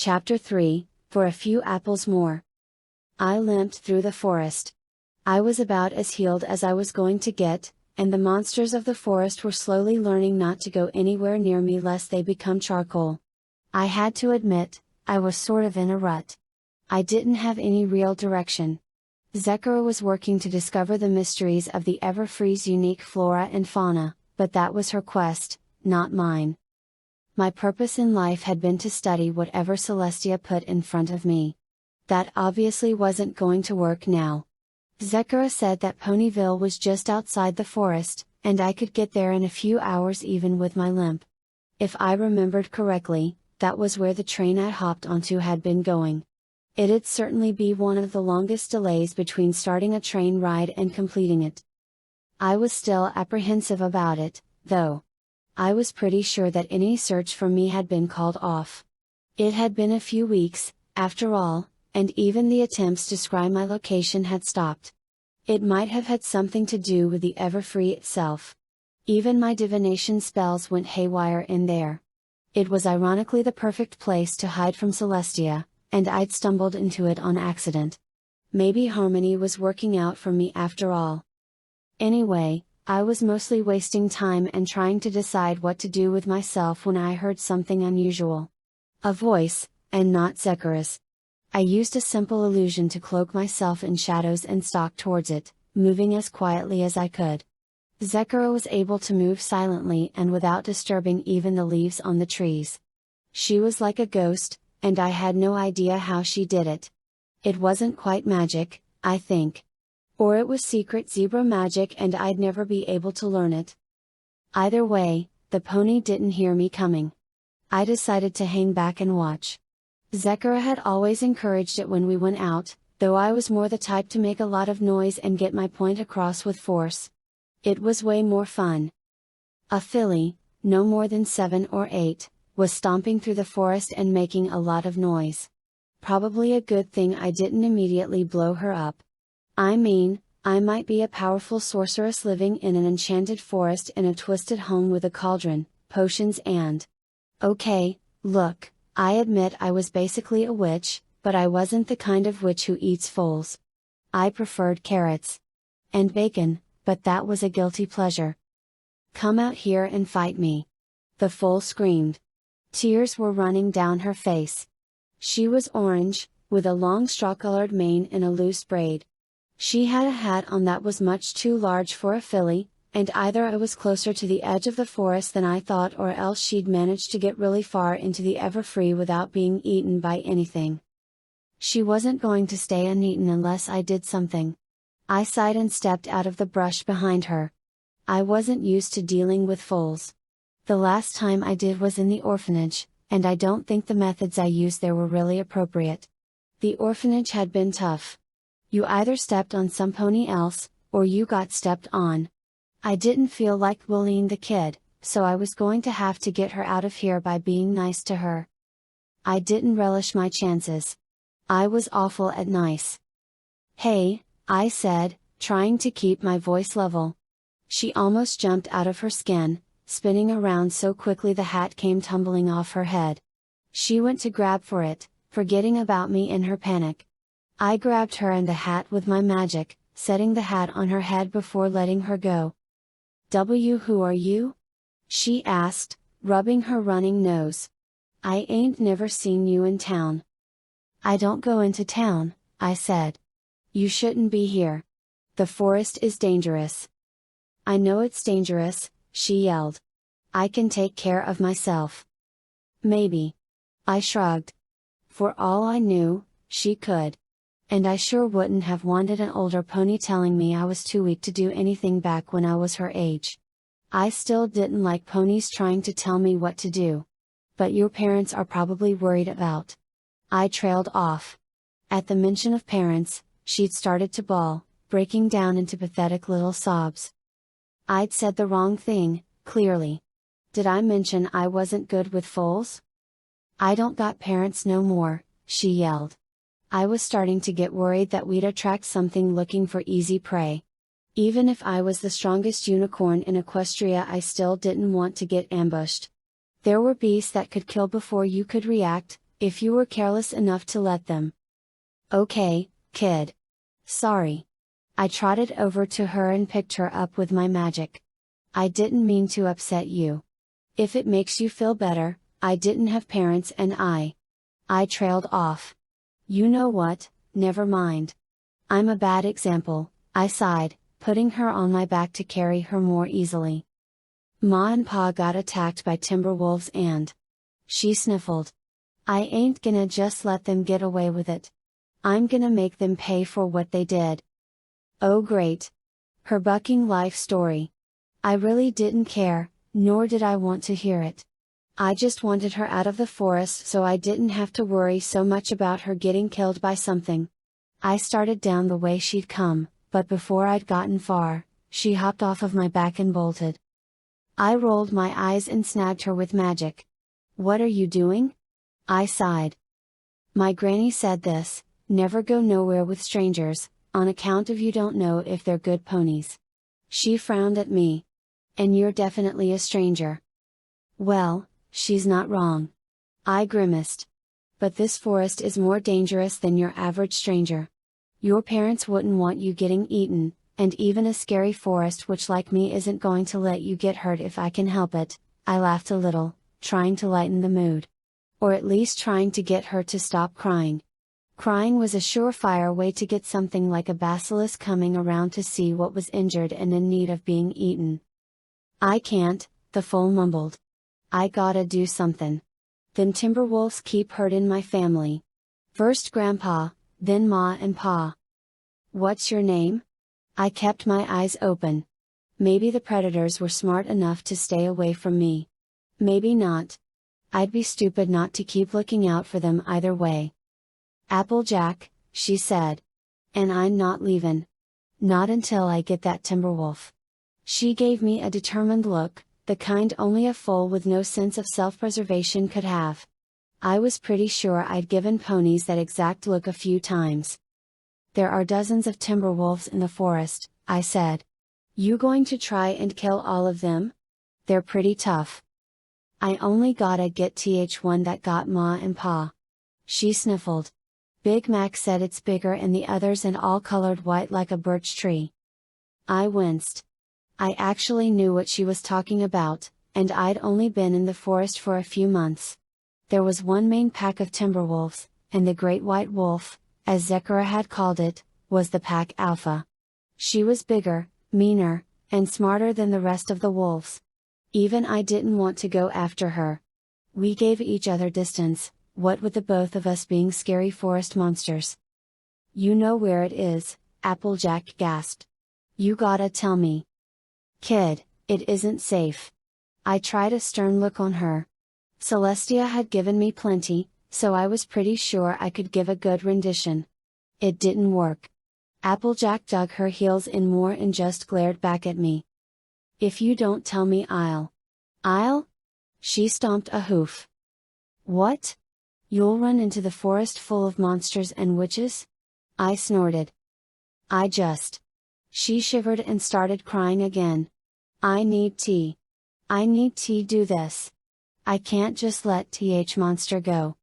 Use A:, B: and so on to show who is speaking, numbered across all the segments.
A: Chapter 3, For a Few Apples More. I limped through the forest. I was about as healed as I was going to get, and the monsters of the forest were slowly learning not to go anywhere near me lest they become charcoal. I had to admit, I was sort of in a rut. I didn't have any real direction. Zekara was working to discover the mysteries of the Everfree's unique flora and fauna, but that was her quest, not mine. My purpose in life had been to study whatever Celestia put in front of me. That obviously wasn't going to work now. Zekara said that Ponyville was just outside the forest, and I could get there in a few hours even with my limp. If I remembered correctly, that was where the train I hopped onto had been going. It'd certainly be one of the longest delays between starting a train ride and completing it. I was still apprehensive about it, though. I was pretty sure that any search for me had been called off. It had been a few weeks, after all, and even the attempts to scry my location had stopped. It might have had something to do with the Everfree itself. Even my divination spells went haywire in there. It was ironically the perfect place to hide from Celestia, and I'd stumbled into it on accident. Maybe Harmony was working out for me after all. Anyway, I was mostly wasting time and trying to decide what to do with myself when I heard something unusual. A voice, and not Zekara's. I used a simple illusion to cloak myself in shadows and stalk towards it, moving as quietly as I could. Zekara was able to move silently and without disturbing even the leaves on the trees. She was like a ghost, and I had no idea how she did it. It wasn't quite magic, I think. Or it was secret zebra magic and I'd never be able to learn it. Either way, the pony didn't hear me coming. I decided to hang back and watch. Zekara had always encouraged it when we went out, though I was more the type to make a lot of noise and get my point across with force. It was way more fun. A filly, no more than 7 or 8, was stomping through the forest and making a lot of noise. Probably a good thing I didn't immediately blow her up. I mean, I might be a powerful sorceress living in an enchanted forest in a twisted home with a cauldron, potions and... Okay, look, I admit I was basically a witch, but I wasn't the kind of witch who eats foals. I preferred carrots. And bacon, but that was a guilty pleasure. Come out here and fight me. The foal screamed. Tears were running down her face. She was orange, with a long straw-colored mane and a loose braid. She had a hat on that was much too large for a filly, and either I was closer to the edge of the forest than I thought or else she'd managed to get really far into the Everfree without being eaten by anything. She wasn't going to stay uneaten unless I did something. I sighed and stepped out of the brush behind her. I wasn't used to dealing with foals. The last time I did was in the orphanage, and I don't think the methods I used there were really appropriate. The orphanage had been tough. You either stepped on some pony else, or you got stepped on. I didn't feel like bullying the kid, so I was going to have to get her out of here by being nice to her. I didn't relish my chances. I was awful at nice. Hey, I said, trying to keep my voice level. She almost jumped out of her skin, spinning around so quickly the hat came tumbling off her head. She went to grab for it, forgetting about me in her panic. I grabbed her and the hat with my magic, setting the hat on her head before letting her go. Who are you? She asked, rubbing her running nose. I ain't never seen you in town. I don't go into town, I said. You shouldn't be here. The forest is dangerous. I know it's dangerous, she yelled. I can take care of myself. Maybe. I shrugged. For all I knew, she could. And I sure wouldn't have wanted an older pony telling me I was too weak to do anything back when I was her age. I still didn't like ponies trying to tell me what to do. But your parents are probably worried about. I trailed off. At the mention of parents, she'd started to bawl, breaking down into pathetic little sobs. I'd said the wrong thing, clearly. Did I mention I wasn't good with foals? I don't got parents no more, she yelled. I was starting to get worried that we'd attract something looking for easy prey. Even if I was the strongest unicorn in Equestria, I still didn't want to get ambushed. There were beasts that could kill before you could react, if you were careless enough to let them. Okay, kid. Sorry. I trotted over to her and picked her up with my magic. I didn't mean to upset you. If it makes you feel better, I didn't have parents and I trailed off. You know what, never mind. I'm a bad example, I sighed, putting her on my back to carry her more easily. Ma and Pa got attacked by timber wolves and she sniffled. I ain't gonna just let them get away with it. I'm gonna make them pay for what they did. Oh great! Her bucking life story. I really didn't care, nor did I want to hear it. I just wanted her out of the forest so I didn't have to worry so much about her getting killed by something. I started down the way she'd come, but before I'd gotten far, she hopped off of my back and bolted. I rolled my eyes and snagged her with magic. What are you doing? I sighed. My granny said this, never go nowhere with strangers, on account of you don't know if they're good ponies. She frowned at me. And you're definitely a stranger. Well, she's not wrong. I grimaced. But this forest is more dangerous than your average stranger. Your parents wouldn't want you getting eaten, and even a scary forest which like me isn't going to let you get hurt if I can help it. I laughed a little, trying to lighten the mood. Or at least trying to get her to stop crying. Crying was a surefire way to get something like a basilisk coming around to see what was injured and in need of being eaten. I can't, the foal mumbled. I gotta do something. Them timberwolves keep hurtin' my family. First Grandpa, then Ma and Pa. What's your name? I kept my eyes open. Maybe the predators were smart enough to stay away from me. Maybe not. I'd be stupid not to keep looking out for them either way. Applejack, she said. And I'm not leavin'. Not until I get that timberwolf. She gave me a determined look, the kind only a foal with no sense of self-preservation could have. I was pretty sure I'd given ponies that exact look a few times. There are dozens of timber wolves in the forest, I said. You going to try and kill all of them? They're pretty tough. I only gotta get one that got Ma and Pa. She sniffled. Big Mac said it's bigger and the others and all colored white like a birch tree. I winced. I actually knew what she was talking about, and I'd only been in the forest for a few months. There was one main pack of timberwolves, and the Great White Wolf, as Zechariah had called it, was the pack alpha. She was bigger, meaner, and smarter than the rest of the wolves. Even I didn't want to go after her. We gave each other distance, what with the both of us being scary forest monsters. You know where it is, Applejack gasped. You gotta tell me. Kid, it isn't safe. I tried a stern look on her. Celestia had given me plenty, so I was pretty sure I could give a good rendition. It didn't work. Applejack dug her heels in more and just glared back at me. If you don't tell me I'll? She stomped a hoof. What? You'll run into the forest full of monsters and witches? I snorted. She shivered and started crying again. I need tea. Do this. I can't just let monster go.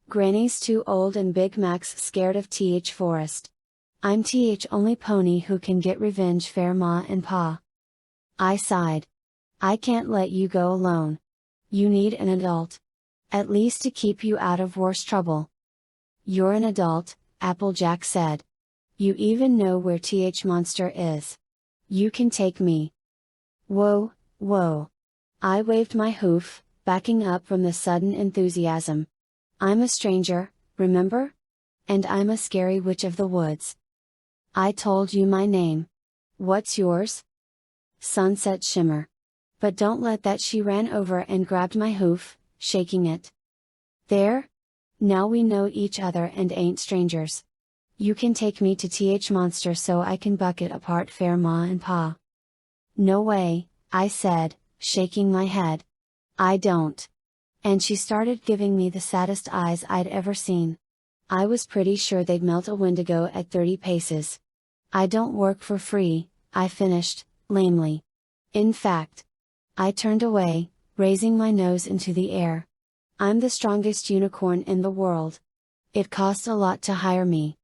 A: Granny's too old and Big Mac's scared of forest. I'm only pony who can get revenge fair Ma and Pa. I sighed. I can't let you go alone. You need an adult. At least to keep you out of worse trouble. You're an adult, Applejack said. You even know where monster is. You can take me. Whoa. I waved my hoof, backing up from the sudden enthusiasm. I'm a stranger, remember? And I'm a scary witch of the woods. I told you my name. What's yours? Sunset Shimmer. But don't let that. She ran over and grabbed my hoof, shaking it. There? Now we know each other and ain't strangers. You can take me to monster so I can buck it apart fair Ma and Pa. No way, I said, shaking my head. I don't. And she started giving me the saddest eyes I'd ever seen. I was pretty sure they'd melt a Wendigo at 30 paces. I don't work for free, I finished, lamely. In fact. I turned away, raising my nose into the air. I'm the strongest unicorn in the world. It cost a lot to hire me.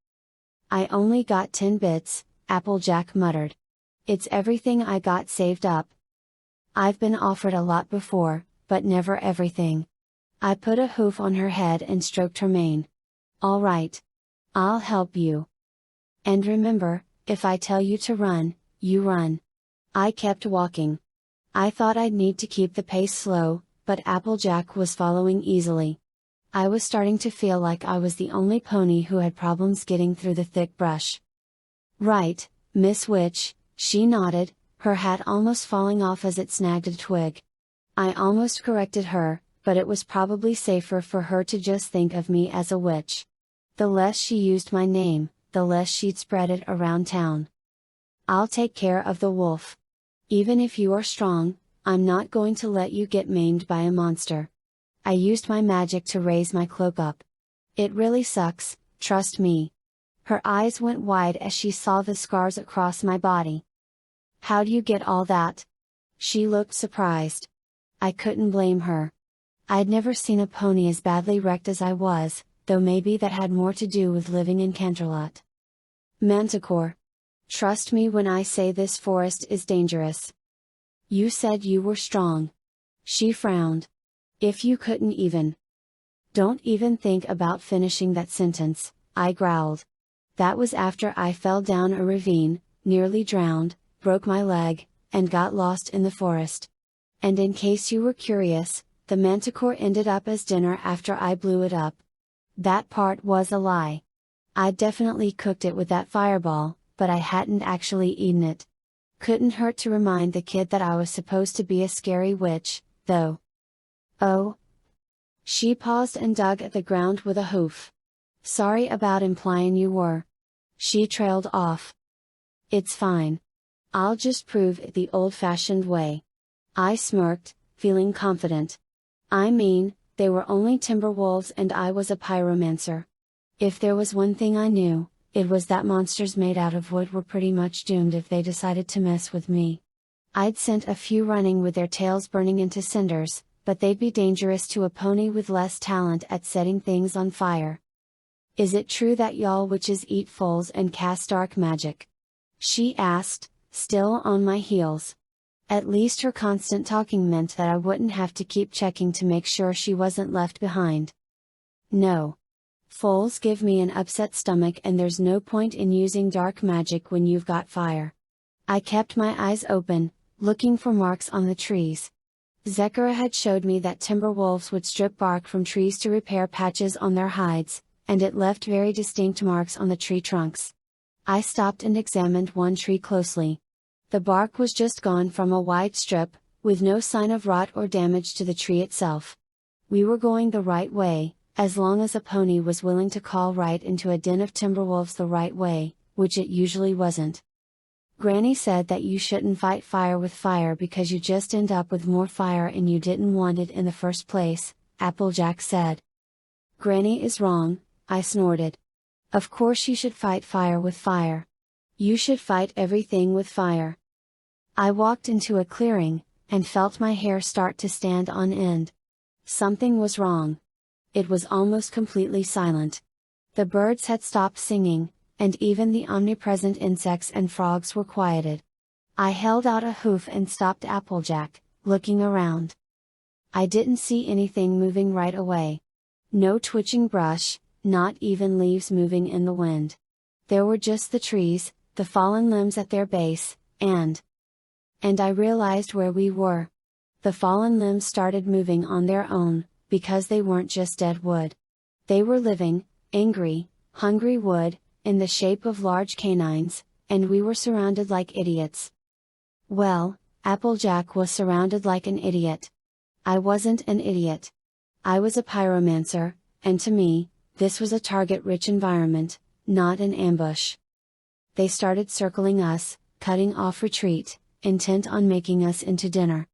A: I only got 10 bits, Applejack muttered. It's everything I got saved up. I've been offered a lot before, but never everything. I put a hoof on her head and stroked her mane. All right. I'll help you. And remember, if I tell you to run, you run. I kept walking. I thought I'd need to keep the pace slow, but Applejack was following easily. I was starting to feel like I was the only pony who had problems getting through the thick brush. Right, Miss Witch, she nodded, her hat almost falling off as it snagged a twig. I almost corrected her, but it was probably safer for her to just think of me as a witch. The less she used my name, the less she'd spread it around town. I'll take care of the wolf. Even if you are strong, I'm not going to let you get maimed by a monster. I used my magic to raise my cloak up. It really sucks, trust me. Her eyes went wide as she saw the scars across my body. How'd you get all that? She looked surprised. I couldn't blame her. I'd never seen a pony as badly wrecked as I was, though maybe that had more to do with living in Canterlot. Manticore. Trust me when I say this forest is dangerous. You said you were strong. She frowned. If you couldn't even. Don't even think about finishing that sentence, I growled. That was after I fell down a ravine, nearly drowned, broke my leg, and got lost in the forest. And in case you were curious, the manticore ended up as dinner after I blew it up. That part was a lie. I'd definitely cooked it with that fireball, but I hadn't actually eaten it. Couldn't hurt to remind the kid that I was supposed to be a scary witch, though. Oh. She paused and dug at the ground with a hoof. Sorry about implying you were. She trailed off. It's fine. I'll just prove it the old-fashioned way. I smirked, feeling confident. I mean, they were only timber wolves and I was a pyromancer. If there was one thing I knew, it was that monsters made out of wood were pretty much doomed if they decided to mess with me. I'd sent a few running with their tails burning into cinders, but they'd be dangerous to a pony with less talent at setting things on fire. Is it true that y'all witches eat foals and cast dark magic? She asked, still on my heels. At least her constant talking meant that I wouldn't have to keep checking to make sure she wasn't left behind. No. Foals give me an upset stomach and there's no point in using dark magic when you've got fire. I kept my eyes open, looking for marks on the trees. Zechariah had showed me that timber wolves would strip bark from trees to repair patches on their hides, and it left very distinct marks on the tree trunks. I stopped and examined one tree closely. The bark was just gone from a wide strip, with no sign of rot or damage to the tree itself. We were going the right way, as long as a pony was willing to call right into a den of timberwolves the right way, which it usually wasn't. Granny said that you shouldn't fight fire with fire because you just end up with more fire and you didn't want it in the first place, Applejack said. Granny is wrong, I snorted. Of course you should fight fire with fire. You should fight everything with fire. I walked into a clearing, and felt my hair start to stand on end. Something was wrong. It was almost completely silent. The birds had stopped singing, and even the omnipresent insects and frogs were quieted. I held out a hoof and stopped Applejack, looking around. I didn't see anything moving right away. No twitching brush, not even leaves moving in the wind. There were just the trees, the fallen limbs at their base, and I realized where we were. The fallen limbs started moving on their own, because they weren't just dead wood. They were living, angry, hungry wood, in the shape of large canines, and we were surrounded like idiots. Well, Applejack was surrounded like an idiot. I wasn't an idiot. I was a pyromancer, and to me, this was a target-rich environment, not an ambush. They started circling us, cutting off retreat, intent on making us into dinner.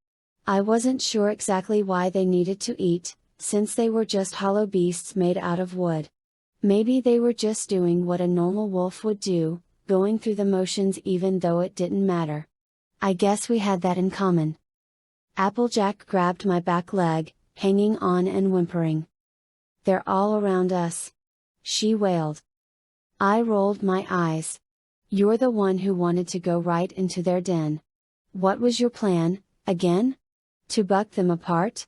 A: I wasn't sure exactly why they needed to eat, since they were just hollow beasts made out of wood. Maybe they were just doing what a normal wolf would do, going through the motions even though it didn't matter. I guess we had that in common. Applejack grabbed my back leg, hanging on and whimpering. "They're all around us," she wailed. I rolled my eyes. "You're the one who wanted to go right into their den. What was your plan, again? To buck them apart?"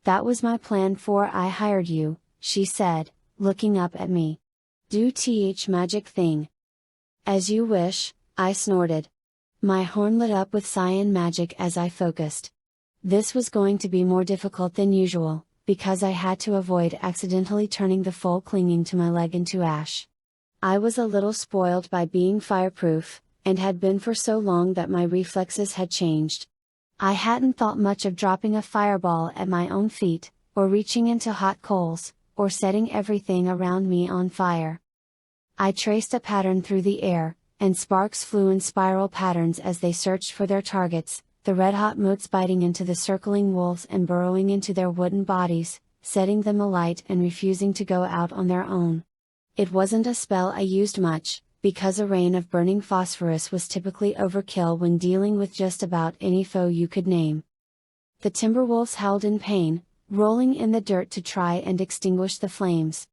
A: "That was my plan 'fore I hired you," she said, looking up at me. "Do th magic thing." "As you wish," I snorted. My horn lit up with cyan magic as I focused. This was going to be more difficult than usual, because I had to avoid accidentally turning the foal clinging to my leg into ash. I was a little spoiled by being fireproof, and had been for so long that my reflexes had changed. I hadn't thought much of dropping a fireball at my own feet, or reaching into hot coals, or setting everything around me on fire. I traced a pattern through the air, and sparks flew in spiral patterns as they searched for their targets, the red-hot motes biting into the circling wolves and burrowing into their wooden bodies, setting them alight and refusing to go out on their own. It wasn't a spell I used much, because a rain of burning phosphorus was typically overkill when dealing with just about any foe you could name. The timberwolves howled in pain, rolling in the dirt to try and extinguish the flames.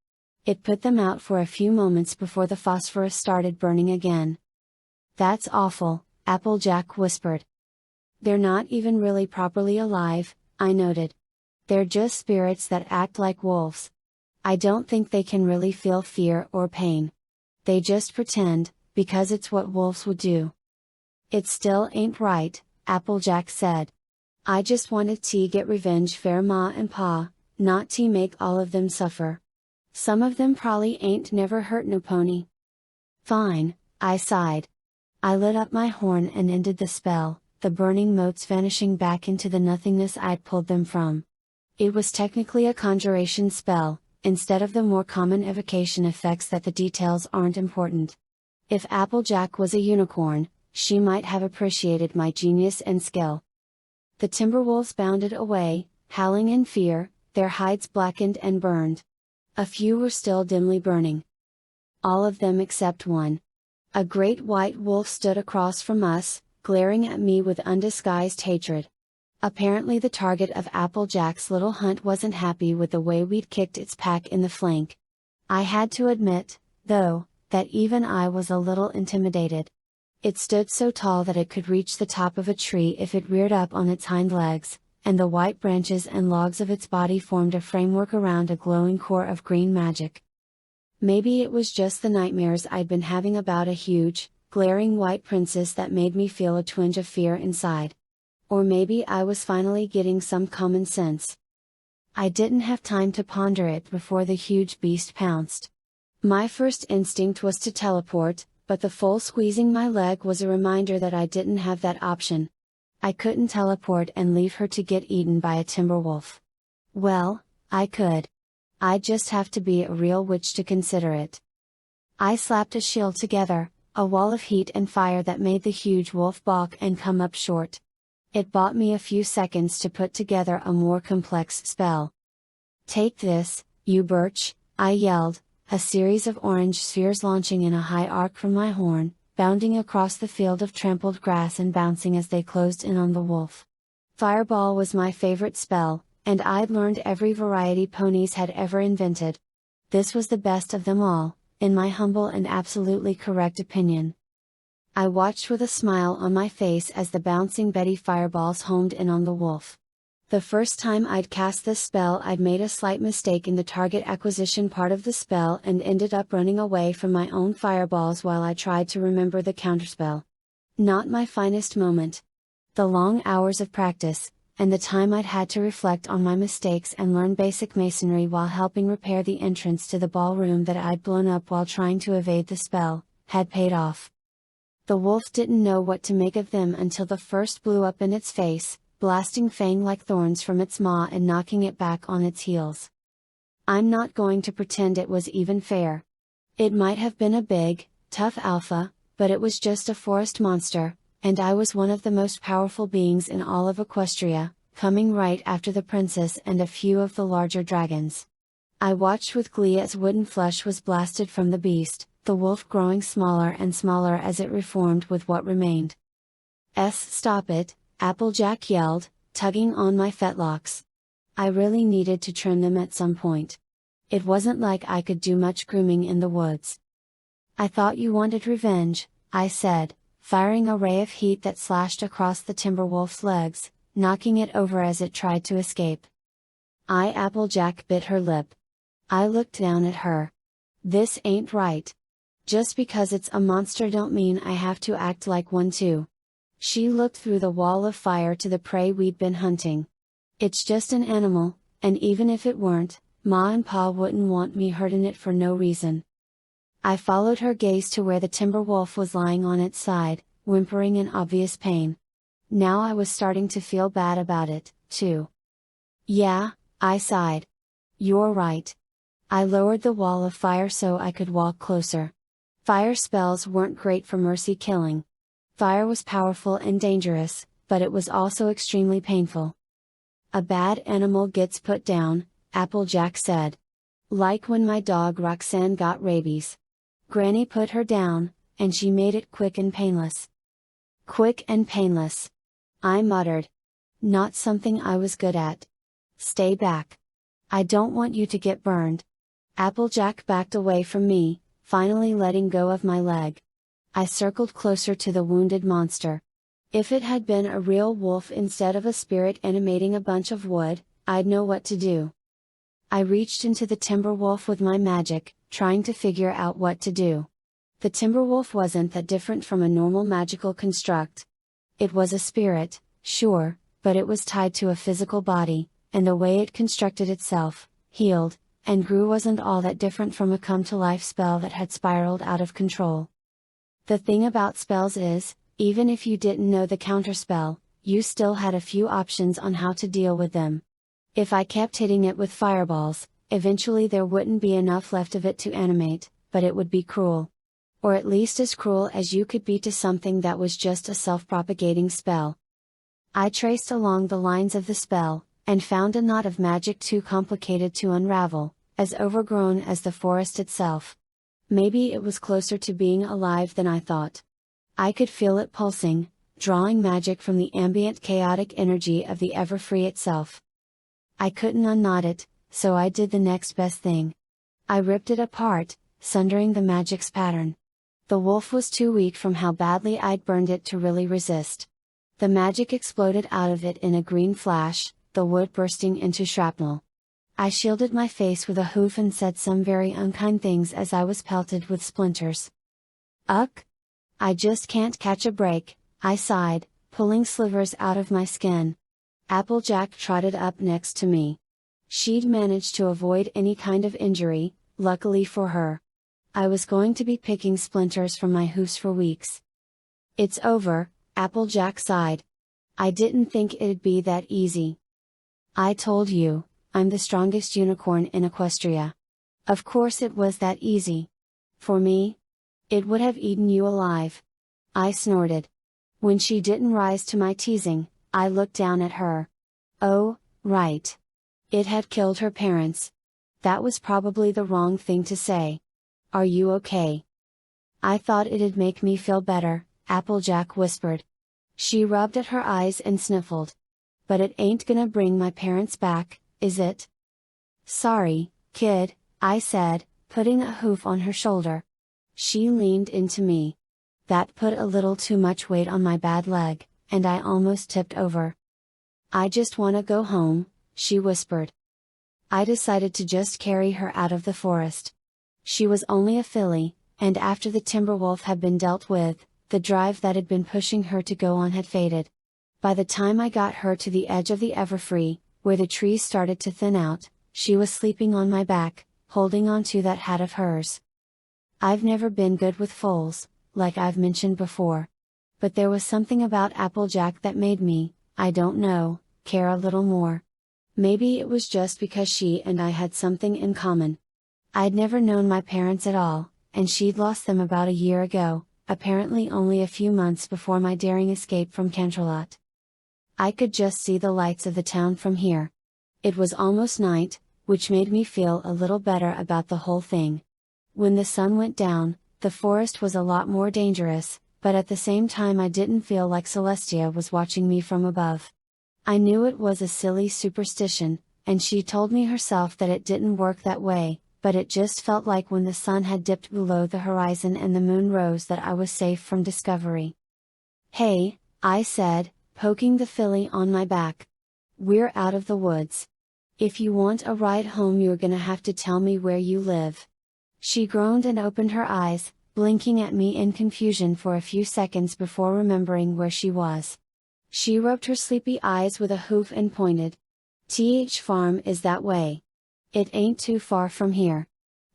A: It put them out for a few moments before the phosphorus started burning again. "That's awful," Applejack whispered. "They're not even really properly alive," I noted. "They're just spirits that act like wolves. I don't think they can really feel fear or pain. They just pretend, because it's what wolves would do." "It still ain't right," Applejack said. "I just wanted to get revenge fair ma and pa, not to make all of them suffer. Some of them probably ain't never hurt no pony." "Fine," I sighed. I lit up my horn and ended the spell, the burning motes vanishing back into the nothingness I'd pulled them from. It was technically a conjuration spell, instead of the more common evocation effects that the details aren't important. If Applejack was a unicorn, she might have appreciated my genius and skill. The timberwolves bounded away, howling in fear, their hides blackened and burned. A few were still dimly burning. All of them except one. A great white wolf stood across from us, glaring at me with undisguised hatred. Apparently the target of Applejack's little hunt wasn't happy with the way we'd kicked its pack in the flank. I had to admit, though, that even I was a little intimidated. It stood so tall that it could reach the top of a tree if it reared up on its hind legs, and the white branches and logs of its body formed a framework around a glowing core of green magic. Maybe it was just the nightmares I'd been having about a huge, glaring white princess that made me feel a twinge of fear inside. Or maybe I was finally getting some common sense. I didn't have time to ponder it before the huge beast pounced. My first instinct was to teleport, but the foal squeezing my leg was a reminder that I didn't have that option. I couldn't teleport and leave her to get eaten by a timberwolf. Well, I could. I'd just have to be a real witch to consider it. I slapped a shield together, a wall of heat and fire that made the huge wolf balk and come up short. It bought me a few seconds to put together a more complex spell. "Take this, you birch," I yelled, a series of orange spheres launching in a high arc from my horn, bounding across the field of trampled grass and bouncing as they closed in on the wolf. Fireball was my favorite spell, and I'd learned every variety ponies had ever invented. This was the best of them all, in my humble and absolutely correct opinion. I watched with a smile on my face as the bouncing Betty fireballs homed in on the wolf. The first time I'd cast this spell I'd made a slight mistake in the target acquisition part of the spell and ended up running away from my own fireballs while I tried to remember the counterspell. Not my finest moment. The long hours of practice, and the time I'd had to reflect on my mistakes and learn basic masonry while helping repair the entrance to the ballroom that I'd blown up while trying to evade the spell, had paid off. The wolf didn't know what to make of them until the first blew up in its face, blasting fang-like thorns from its maw and knocking it back on its heels. I'm not going to pretend it was even fair. It might have been a big, tough alpha, but it was just a forest monster, and I was one of the most powerful beings in all of Equestria, coming right after the princess and a few of the larger dragons. I watched with glee as wooden flesh was blasted from the beast, the wolf growing smaller and smaller as it reformed with what remained. "Stop it," Applejack yelled, tugging on my fetlocks. I really needed to trim them at some point. It wasn't like I could do much grooming in the woods. I thought you wanted revenge, I said, firing a ray of heat that slashed across the Timberwolf's legs, knocking it over as it tried to escape. Applejack bit her lip. I looked down at her. This ain't right. Just because it's a monster don't mean I have to act like one too. She looked through the wall of fire to the prey we'd been hunting. It's just an animal, and even if it weren't, Ma and Pa wouldn't want me hurting it for no reason. I followed her gaze to where the Timberwolf was lying on its side, whimpering in obvious pain. Now I was starting to feel bad about it, too. Yeah, I sighed. You're right. I lowered the wall of fire so I could walk closer. Fire spells weren't great for mercy killing. Fire was powerful and dangerous, but it was also extremely painful. A bad animal gets put down, Applejack said. Like when my dog Roxanne got rabies. Granny put her down, and she made it quick and painless. Quick and painless. I muttered. Not something I was good at. Stay back. I don't want you to get burned. Applejack backed away from me, finally letting go of my leg. I circled closer to the wounded monster. If it had been a real wolf instead of a spirit animating a bunch of wood, I'd know what to do. I reached into the Timberwolf with my magic, trying to figure out what to do. The Timberwolf wasn't that different from a normal magical construct. It was a spirit, sure, but it was tied to a physical body, and the way it constructed itself, healed, and grew wasn't all that different from a come-to-life spell that had spiraled out of control. The thing about spells is, even if you didn't know the counterspell, you still had a few options on how to deal with them. If I kept hitting it with fireballs, eventually there wouldn't be enough left of it to animate, but it would be cruel. Or at least as cruel as you could be to something that was just a self-propagating spell. I traced along the lines of the spell, and found a knot of magic too complicated to unravel, as overgrown as the forest itself. Maybe it was closer to being alive than I thought. I could feel it pulsing, drawing magic from the ambient chaotic energy of the Everfree itself. I couldn't unknot it, so I did the next best thing. I ripped it apart, sundering the magic's pattern. The wolf was too weak from how badly I'd burned it to really resist. The magic exploded out of it in a green flash, the wood bursting into shrapnel. I shielded my face with a hoof and said some very unkind things as I was pelted with splinters. Uck! I just can't catch a break, I sighed, pulling slivers out of my skin. Applejack trotted up next to me. She'd managed to avoid any kind of injury, luckily for her. I was going to be picking splinters from my hoofs for weeks. It's over, Applejack sighed. I didn't think it'd be that easy. I told you, I'm the strongest unicorn in Equestria. Of course it was that easy. For me? It would have eaten you alive. I snorted. When she didn't rise to my teasing, I looked down at her. Oh, right. It had killed her parents. That was probably the wrong thing to say. Are you okay? I thought it'd make me feel better, Applejack whispered. She rubbed at her eyes and sniffled. But it ain't gonna bring my parents back, is it? Sorry, kid, I said, putting a hoof on her shoulder. She leaned into me. That put a little too much weight on my bad leg, and I almost tipped over. I just wanna go home, she whispered. I decided to just carry her out of the forest. She was only a filly, and after the Timberwolf had been dealt with, the drive that had been pushing her to go on had faded. By the time I got her to the edge of the Everfree, where the trees started to thin out, she was sleeping on my back, holding onto that hat of hers. I've never been good with foals, like I've mentioned before. But there was something about Applejack that made me, I don't know, care a little more. Maybe it was just because she and I had something in common. I'd never known my parents at all, and she'd lost them about a year ago, apparently only a few months before my daring escape from Canterlot. I could just see the lights of the town from here. It was almost night, which made me feel a little better about the whole thing. When the sun went down, the forest was a lot more dangerous, but at the same time I didn't feel like Celestia was watching me from above. I knew it was a silly superstition, and she told me herself that it didn't work that way, but it just felt like when the sun had dipped below the horizon and the moon rose that I was safe from discovery. "Hey," I said, poking the filly on my back. "We're out of the woods. If you want a ride home, you're gonna have to tell me where you live." She groaned and opened her eyes, blinking at me in confusion for a few seconds before remembering where she was. She rubbed her sleepy eyes with a hoof and pointed. "Th farm is that way. It ain't too far from here.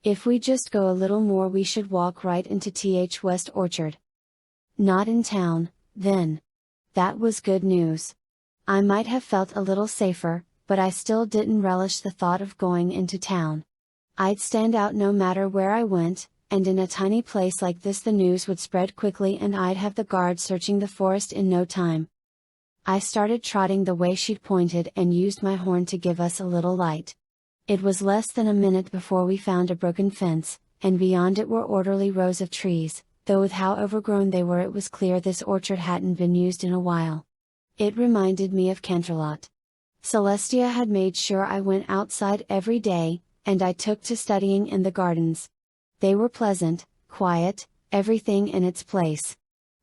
A: If we just go a little more, we should walk right into Th West Orchard." Not in town, then. That was good news. I might have felt a little safer, but I still didn't relish the thought of going into town. I'd stand out no matter where I went, and in a tiny place like this the news would spread quickly and I'd have the guards searching the forest in no time. I started trotting the way she'd pointed and used my horn to give us a little light. It was less than a minute before we found a broken fence, and beyond it were orderly rows of trees, though with how overgrown they were it was clear this orchard hadn't been used in a while. It reminded me of Canterlot. Celestia had made sure I went outside every day, and I took to studying in the gardens. They were pleasant, quiet, everything in its place.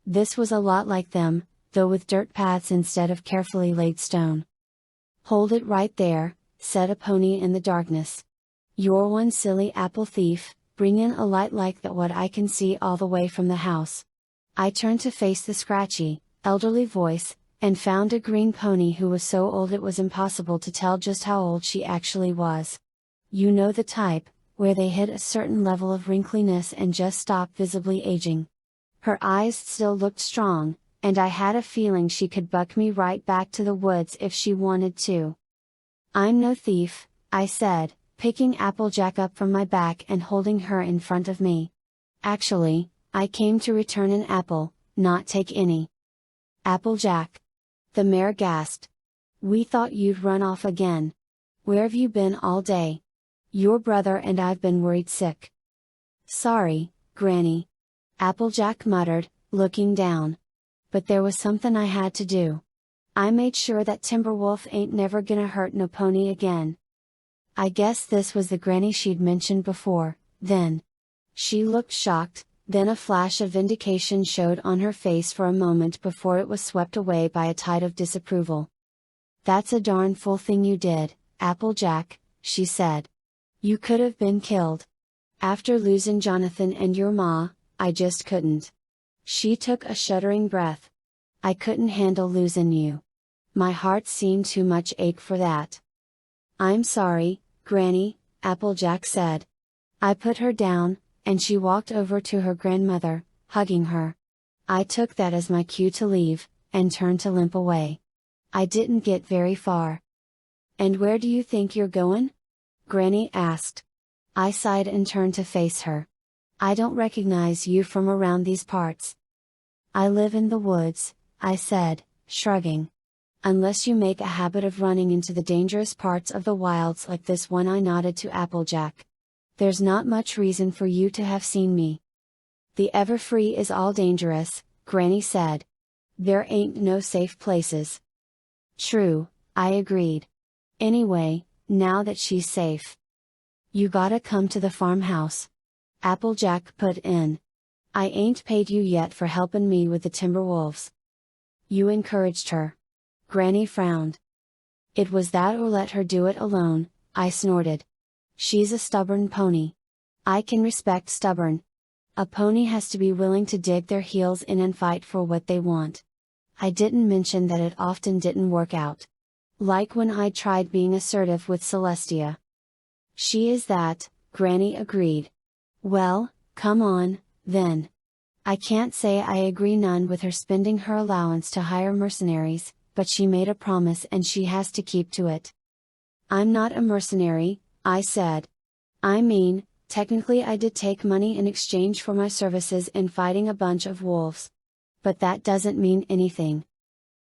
A: This was a lot like them, though with dirt paths instead of carefully laid stone. "Hold it right there," said a pony in the darkness. "You're one silly apple thief, bring in a light like that what I can see all the way from the house." I turned to face the scratchy, elderly voice, and found a green pony who was so old it was impossible to tell just how old she actually was. You know the type, where they hit a certain level of wrinkliness and just stop visibly aging. Her eyes still looked strong, and I had a feeling she could buck me right back to the woods if she wanted to. "I'm no thief," I said, picking Applejack up from my back and holding her in front of me. "Actually, I came to return an apple, not take any." "Applejack?" The mare gasped. "We thought you'd run off again. Where've you been all day? Your brother and I've been worried sick." "Sorry, Granny," Applejack muttered, looking down. "But there was something I had to do. I made sure that Timberwolf ain't never gonna hurt no pony again." I guess this was the granny she'd mentioned before, then. She looked shocked, then a flash of vindication showed on her face for a moment before it was swept away by a tide of disapproval. "That's a darn fool thing you did, Applejack," she said. "You could have been killed. After losing Jonathan and your ma, I just couldn't." She took a shuddering breath. "I couldn't handle losing you. My heart seemed too much ache for that." "I'm sorry, Granny," Applejack said. I put her down, and she walked over to her grandmother, hugging her. I took that as my cue to leave, and turned to limp away. I didn't get very far. "And where do you think you're going?" Granny asked. I sighed and turned to face her. "I don't recognize you from around these parts." "I live in the woods," I said, shrugging. "Unless you make a habit of running into the dangerous parts of the wilds like this one." I nodded to Applejack. "There's not much reason for you to have seen me." "The Everfree is all dangerous," Granny said. "There ain't no safe places." "True," I agreed. "Anyway, now that she's safe, you gotta come to the farmhouse," Applejack put in. "I ain't paid you yet for helping me with the Timberwolves." "You encouraged her." Granny frowned. "It was that or let her do it alone," I snorted. "She's a stubborn pony. I can respect stubborn. A pony has to be willing to dig their heels in and fight for what they want." I didn't mention that it often didn't work out. Like when I tried being assertive with Celestia. "She is that," Granny agreed. "Well, come on, then. I can't say I agree none with her spending her allowance to hire mercenaries, but she made a promise and she has to keep to it." "I'm not a mercenary," I said. "I mean, technically I did take money in exchange for my services in fighting a bunch of wolves. But that doesn't mean anything."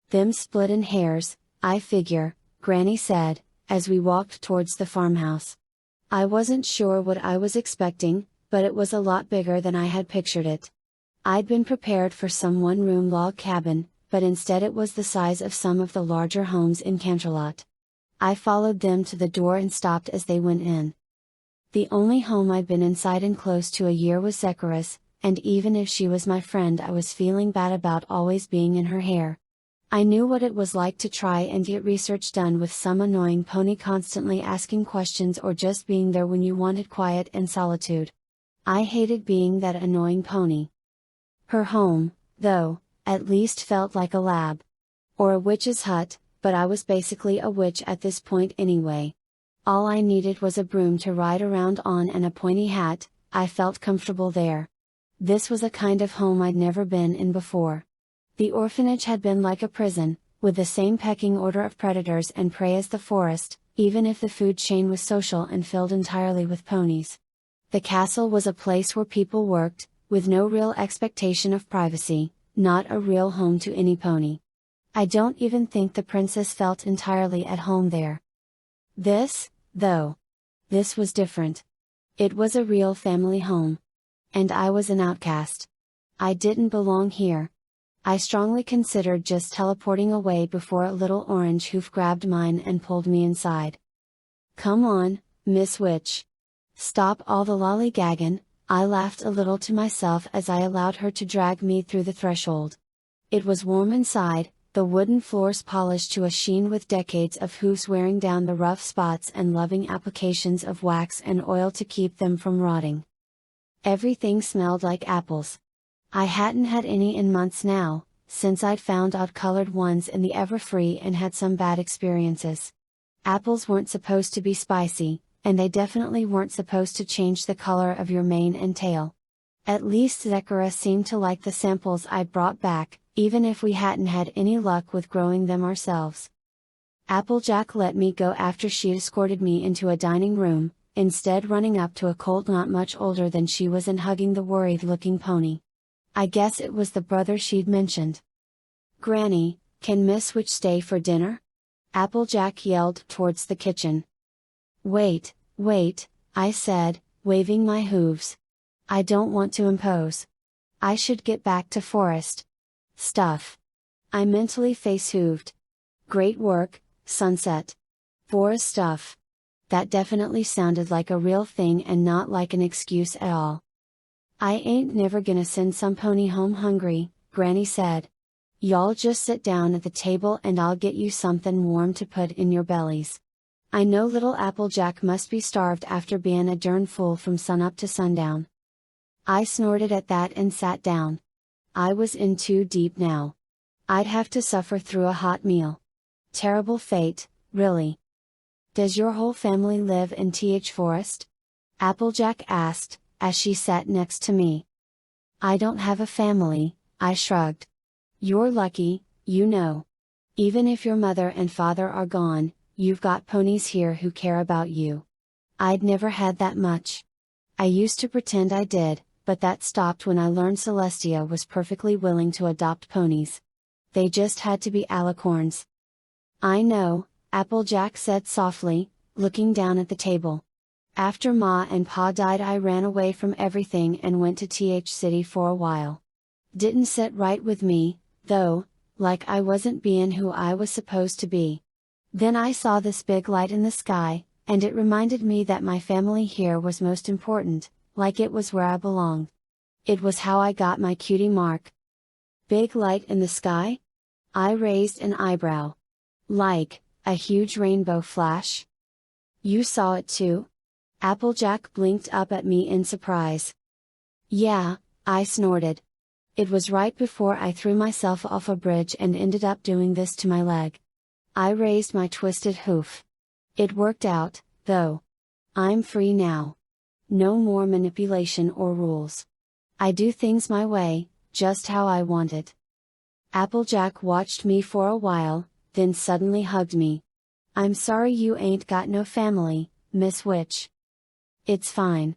A: "Them splittin' hairs, I figure," Granny said, as we walked towards the farmhouse. I wasn't sure what I was expecting, but it was a lot bigger than I had pictured it. I'd been prepared for some one-room log cabin, but instead it was the size of some of the larger homes in Canterlot. I followed them to the door and stopped as they went in. The only home I'd been inside in close to a year was Zechariah's, and even if she was my friend, I was feeling bad about always being in her hair. I knew what it was like to try and get research done with some annoying pony constantly asking questions or just being there when you wanted quiet and solitude. I hated being that annoying pony. Her home, though, at least felt like a lab. Or a witch's hut, but I was basically a witch at this point anyway. All I needed was a broom to ride around on and a pointy hat. I felt comfortable there. This was a kind of home I'd never been in before. The orphanage had been like a prison, with the same pecking order of predators and prey as the forest, even if the food chain was social and filled entirely with ponies. The castle was a place where people worked, with no real expectation of privacy, not a real home to any pony. I don't even think the princess felt entirely at home there. This, though. This was different. It was a real family home. And I was an outcast. I didn't belong here. I strongly considered just teleporting away before a little orange hoof grabbed mine and pulled me inside. "Come on, Miss Witch. Stop all the lollygaggin'," I laughed a little to myself as I allowed her to drag me through the threshold. It was warm inside, the wooden floors polished to a sheen with decades of hoofs wearing down the rough spots and loving applications of wax and oil to keep them from rotting. Everything smelled like apples. I hadn't had any in months now, since I'd found odd-colored ones in the Everfree and had some bad experiences. Apples weren't supposed to be spicy, and they definitely weren't supposed to change the color of your mane and tail. At least Zechariah seemed to like the samples I brought back, even if we hadn't had any luck with growing them ourselves. Applejack let me go after she escorted me into a dining room, instead running up to a colt not much older than she was and hugging the worried-looking pony. I guess it was the brother she'd mentioned. "Granny, can Miss Witch stay for dinner?" Applejack yelled towards the kitchen. Wait, I said, waving my hooves. "I don't want to impose. I should get back to forest stuff." I mentally face-hooved. Great work, Sunset. Forest stuff. That definitely sounded like a real thing and not like an excuse at all. "I ain't never gonna send some pony home hungry," Granny said. "Y'all just sit down at the table and I'll get you something warm to put in your bellies. I know little Applejack must be starved after bein' a dern fool from sunup to sundown." I snorted at that and sat down. I was in too deep now. I'd have to suffer through a hot meal. Terrible fate, really. "Does your whole family live in TH Forest?" Applejack asked, as she sat next to me. "I don't have a family," I shrugged. "You're lucky, you know. Even if your mother and father are gone, you've got ponies here who care about you. I'd never had that much. I used to pretend I did, but that stopped when I learned Celestia was perfectly willing to adopt ponies. They just had to be alicorns." "I know," Applejack said softly, looking down at the table. "After Ma and Pa died, I ran away from everything and went to TH City for a while. Didn't sit right with me, though, like I wasn't being who I was supposed to be. Then I saw this big light in the sky, and it reminded me that my family here was most important, like it was where I belonged. It was how I got my cutie mark." "Big light in the sky?" I raised an eyebrow. "Like, a huge rainbow flash?" "You saw it too?" Applejack blinked up at me in surprise. "Yeah," I snorted. "It was right before I threw myself off a bridge and ended up doing this to my leg." I raised my twisted hoof. "It worked out, though. I'm free now. No more manipulation or rules. I do things my way, just how I want it." Applejack watched me for a while, then suddenly hugged me. "I'm sorry you ain't got no family, Miss Witch." "It's fine.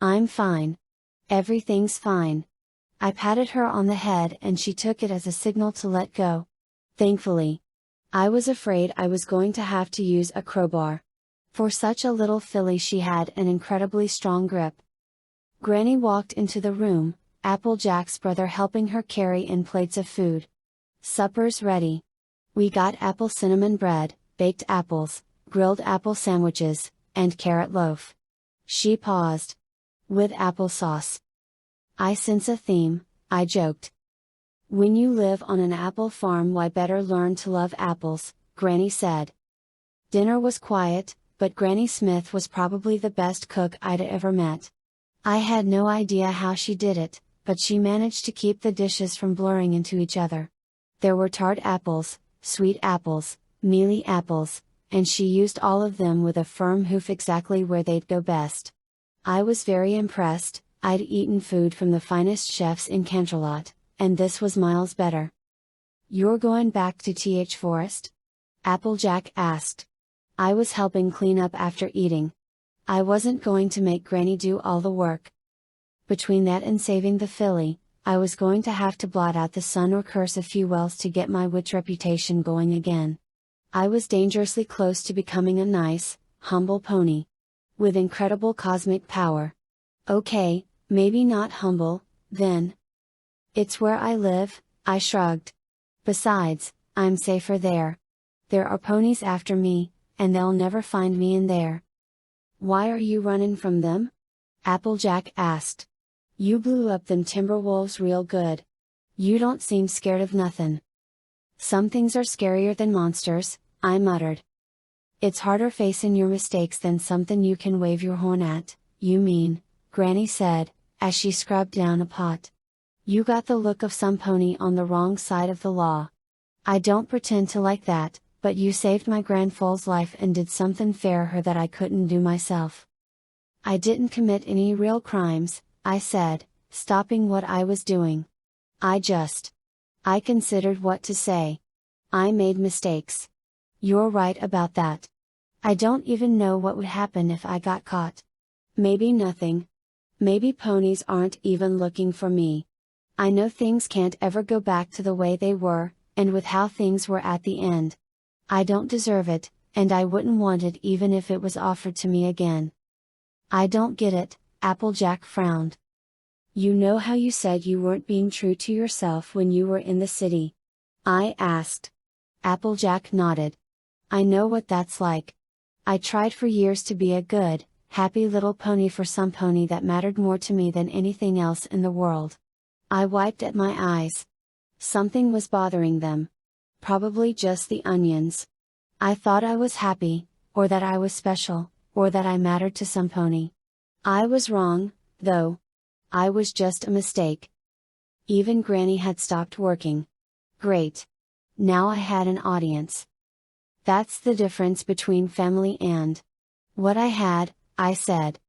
A: I'm fine. Everything's fine." I patted her on the head and she took it as a signal to let go. Thankfully. I was afraid I was going to have to use a crowbar. For such a little filly, she had an incredibly strong grip. Granny walked into the room, Applejack's brother helping her carry in plates of food. "Supper's ready. We got apple cinnamon bread, baked apples, grilled apple sandwiches, and carrot loaf. She paused. With applesauce. I sense a theme, I joked. When you live on an apple farm, why better learn to love apples, Granny said. Dinner was quiet, but Granny Smith was probably the best cook I'd ever met. I had no idea how she did it, but she managed to keep the dishes from blurring into each other. There were tart apples, sweet apples, mealy apples, and she used all of them with a firm hoof exactly where they'd go best. I was very impressed. I'd eaten food from the finest chefs in Canterlot, and this was miles better. You're going back to Th Forest? Applejack asked. I was helping clean up after eating. I wasn't going to make Granny do all the work. Between that and saving the filly, I was going to have to blot out the sun or curse a few wells to get my witch reputation going again. I was dangerously close to becoming a nice, humble pony. With incredible cosmic power. Okay, maybe not humble, then. It's where I live, I shrugged. Besides, I'm safer there. There are ponies after me, and they'll never find me in there. Why are you running from them? Applejack asked. You blew up them Timberwolves real good. You don't seem scared of nothing. Some things are scarier than monsters, I muttered. It's harder facing your mistakes than something you can wave your horn at, you mean, Granny said, as she scrubbed down a pot. You got the look of some pony on the wrong side of the law. I don't pretend to like that, but you saved my grandfoal's life and did something for her that I couldn't do myself. I didn't commit any real crimes, I said, stopping what I was doing. I considered what to say. I made mistakes. You're right about that. I don't even know what would happen if I got caught. Maybe nothing. Maybe ponies aren't even looking for me. I know things can't ever go back to the way they were, and with how things were at the end. I don't deserve it, and I wouldn't want it even if it was offered to me again. I don't get it, Applejack frowned. You know how you said you weren't being true to yourself when you were in the city? I asked. Applejack nodded. I know what that's like. I tried for years to be a good, happy little pony for some pony that mattered more to me than anything else in the world. I wiped at my eyes. Something was bothering them. Probably just the onions. I thought I was happy, or that I was special, or that I mattered to some pony. I was wrong, though. I was just a mistake. Even Granny had stopped working. Great. Now I had an audience. That's the difference between family and what I had, I said.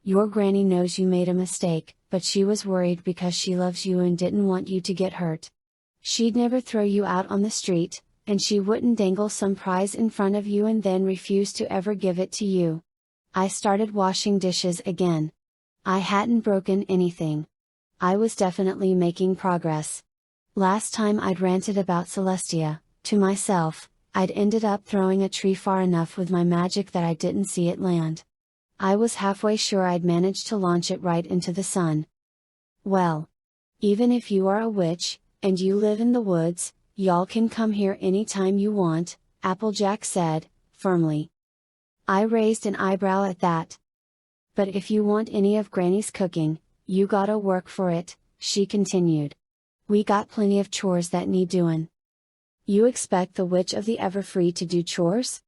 A: Your Granny knows you made a mistake, but she was worried because she loves you and didn't want you to get hurt. She'd never throw you out on the street, and she wouldn't dangle some prize in front of you and then refuse to ever give it to you. I started washing dishes again. I hadn't broken anything. I was definitely making progress. Last time I'd ranted about Celestia, to myself, I'd ended up throwing a tree far enough with my magic that I didn't see it land. I was halfway sure I'd managed to launch it right into the sun. Well. Even if you are a witch, and you live in the woods, y'all can come here anytime you want, Applejack said, firmly. I raised an eyebrow at that. But if you want any of Granny's cooking, you gotta work for it, she continued. We got plenty of chores that need doing. You expect the Witch of the Everfree to do chores?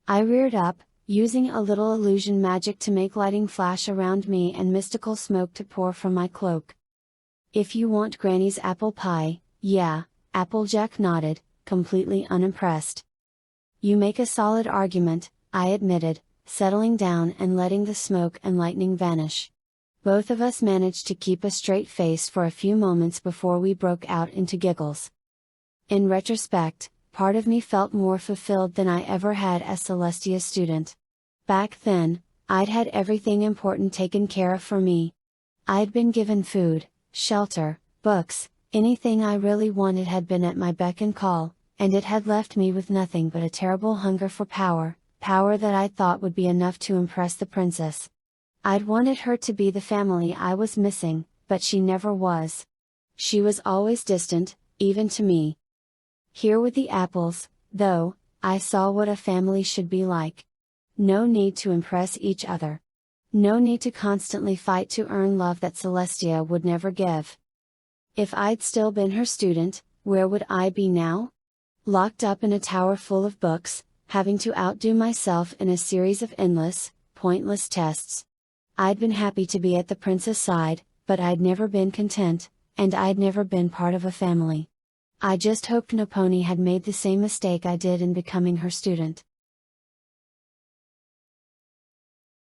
A: I reared up, using a little illusion magic to make lighting flash around me and mystical smoke to pour from my cloak. If you want Granny's apple pie, yeah, Applejack nodded, completely unimpressed. You make a solid argument, I admitted, settling down and letting the smoke and lightning vanish. Both of us managed to keep a straight face for a few moments before we broke out into giggles. In retrospect, part of me felt more fulfilled than I ever had as Celestia's student. Back then, I'd had everything important taken care of for me. I'd been given food, shelter, books, anything I really wanted had been at my beck and call, and it had left me with nothing but a terrible hunger for power, power that I thought would be enough to impress the princess. I'd wanted her to be the family I was missing, but she never was. She was always distant, even to me. Here with the apples, though, I saw what a family should be like. No need to impress each other. No need to constantly fight to earn love that Celestia would never give. If I'd still been her student, where would I be now? Locked up in a tower full of books, having to outdo myself in a series of endless, pointless tests. I'd been happy to be at the princess' side, but I'd never been content, and I'd never been part of a family. I just hoped no pony had made the same mistake I did in becoming her student.